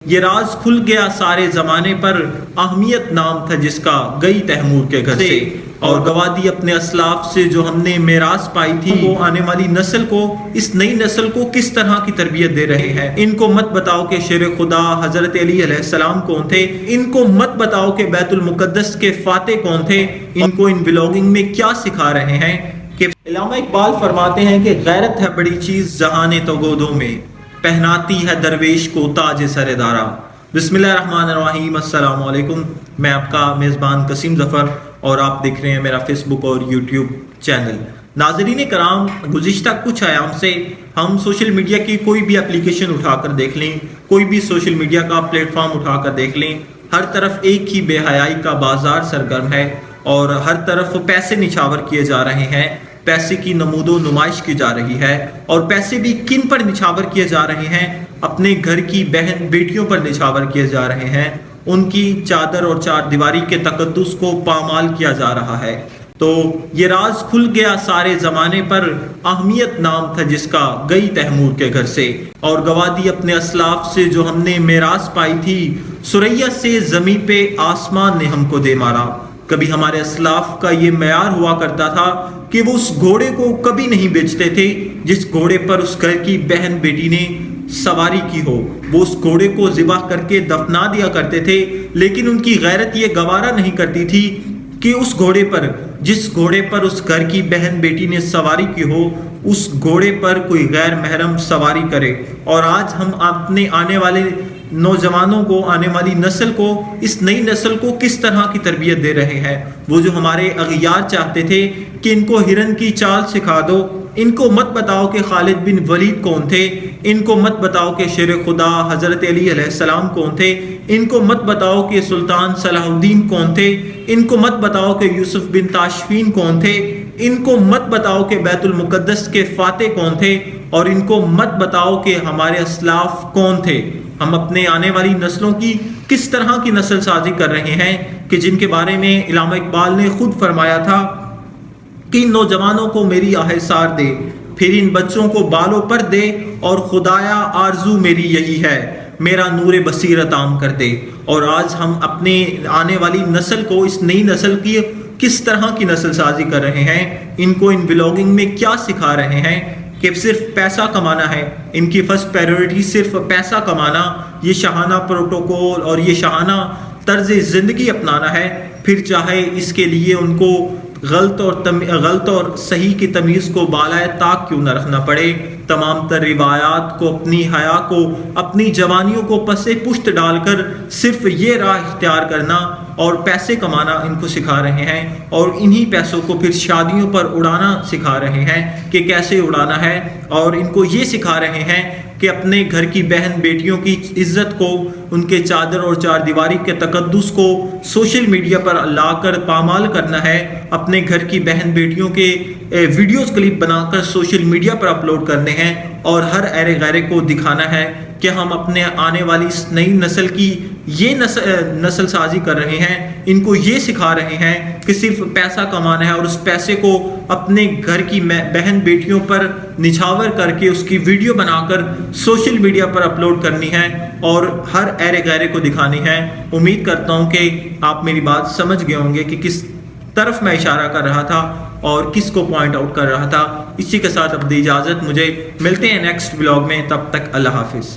یہ راز کھل گیا سارے زمانے پر، اہمیت نام تھا جس کا گئی تیمور کے گھر سے، اور گوا دی اپنے اسلاف سے جو ہم نے میراث پائی تھی۔ وہ آنے والی نسل کو، اس نئی نسل کو کس طرح کی تربیت دے رہے ہیں۔ ان کو مت بتاؤ کہ شیر خدا حضرت علی علیہ السلام کون تھے، ان کو مت بتاؤ کہ بیت المقدس کے فاتح کون تھے، ان کو ان ولاگنگ میں کیا سکھا رہے ہیں۔ کہ علامہ اقبال فرماتے ہیں کہ غیرت ہے بڑی چیز جہان توگودوں میں، پہناتی ہے درویش کو تاج سر دارا۔ بسم اللہ الرحمن الرحیم۔ السلام علیکم، میں آپ کا میزبان قاسم ظفر اور آپ دیکھ رہے ہیں میرا فیس بک اور یوٹیوب چینل۔ ناظرین کرام، گزشتہ کچھ ایام سے ہم سوشل میڈیا کی کوئی بھی اپلیکیشن اٹھا کر دیکھ لیں، کوئی بھی سوشل میڈیا کا پلیٹ فارم اٹھا کر دیکھ لیں، ہر طرف ایک ہی بے حیائی کا بازار سرگرم ہے اور ہر طرف پیسے نچھاور کیے جا رہے ہیں، پیسے کی نمود و نمائش کی جا رہی ہے، اور پیسے بھی کن پر نچھاور کیے جا رہے ہیں؟ اپنے گھر کی بہن بیٹیوں پر نچھاور کیے جا رہے ہیں، ان کی چادر اور چار دیواری کے تقدس کو پامال کیا جا رہا ہے۔ تو یہ راز کھل گیا سارے زمانے پر، اہمیت نام تھا جس کا گئی تیمور کے گھر سے، اور گوا دی اپنے اسلاف سے جو ہم نے میراث پائی تھی، ثریا سے زمیں پہ آسمان نے ہم کو دے مارا۔ کبھی ہمارے اسلاف کا یہ معیار ہوا کرتا تھا کہ وہ اس گھوڑے کو کبھی نہیں بیچتے تھے جس گھوڑے پر اس گھر کی بہن بیٹی نے سواری کی ہو، وہ اس گھوڑے کو ذبح کر کے دفنا دیا کرتے تھے، لیکن ان کی غیرت یہ گوارا نہیں کرتی تھی کہ اس گھوڑے پر، جس گھوڑے پر اس گھر کی بہن بیٹی نے سواری کی ہو، اس گھوڑے پر کوئی غیر محرم سواری کرے۔ اور آج ہم اپنے آنے والے نوجوانوں کو، آنے والی نسل کو، اس نئی نسل کو کس طرح کی تربیت دے رہے ہیں۔ وہ جو ہمارے اغیار چاہتے تھے کہ ان کو ہرن کی چال سکھا دو، ان کو مت بتاؤ کہ خالد بن ولید کون تھے، ان کو مت بتاؤ کہ شیر خدا حضرت علی علیہ السلام کون تھے، ان کو مت بتاؤ کہ سلطان صلاح الدین کون تھے، ان کو مت بتاؤ کہ یوسف بن تاشفین کون تھے، ان کو مت بتاؤ کہ بیت المقدس کے فاتح کون تھے، اور ان کو مت بتاؤ کہ ہمارے اسلاف کون تھے۔ ہم اپنے آنے والی نسلوں کی کس طرح کی نسل سازی کر رہے ہیں کہ جن کے بارے میں علامہ اقبال نے خود فرمایا تھا کہ ان نوجوانوں کو میری آہ سار دے، پھر ان بچوں کو بالوں پر دے، اور خدایا آرزو میری یہی ہے، میرا نور بصیرت عام کر دے۔ اور آج ہم اپنے آنے والی نسل کو، اس نئی نسل کی کس طرح کی نسل سازی کر رہے ہیں، ان کو ان ولاگنگ میں کیا سکھا رہے ہیں کہ صرف پیسہ کمانا ہے، ان کی فرسٹ پریورٹی صرف پیسہ کمانا، یہ شاہانہ پروٹوکول اور یہ شاہانہ طرز زندگی اپنانا ہے، پھر چاہے اس کے لیے ان کو غلط اور صحیح کی تمیز کو بالائے طاق کیوں نہ رکھنا پڑے۔ تمام تر روایات کو، اپنی حیا کو، اپنی جوانیوں کو پسے پشت ڈال کر صرف یہ راہ اختیار کرنا اور پیسے کمانا ان کو سکھا رہے ہیں، اور انہی پیسوں کو پھر شادیوں پر اڑانا سکھا رہے ہیں کہ کیسے اڑانا ہے، اور ان کو یہ سکھا رہے ہیں کہ اپنے گھر کی بہن بیٹیوں کی عزت کو، ان کے چادر اور چار دیواری کے تقدس کو سوشل میڈیا پر لا کر پامال کرنا ہے، اپنے گھر کی بہن بیٹیوں کے ویڈیوز کلپ بنا کر سوشل میڈیا پر اپلوڈ کرنے ہیں، اور ہر ایرے غیرے کو دکھانا ہے کہ ہم اپنے آنے والی اس نئی نسل کی یہ نسل سازی کر رہے ہیں، ان کو یہ سکھا رہے ہیں کہ صرف پیسہ کمانا ہے، اور اس پیسے کو اپنے گھر کی بہن بیٹیوں پر نچھاور کر کے اس کی ویڈیو بنا کر سوشل میڈیا پر اپلوڈ کرنی ہے اور ہر ایرے غیرے کو دکھانی ہے۔ امید کرتا ہوں کہ آپ میری بات سمجھ گئے ہوں گے کہ کس طرف میں اشارہ کر رہا تھا اور کس کو پوائنٹ آؤٹ کر رہا تھا۔ اسی کے ساتھ اب دی اجازت، مجھے ملتے ہیں نیکسٹ ولاگ میں، تب تک اللہ حافظ۔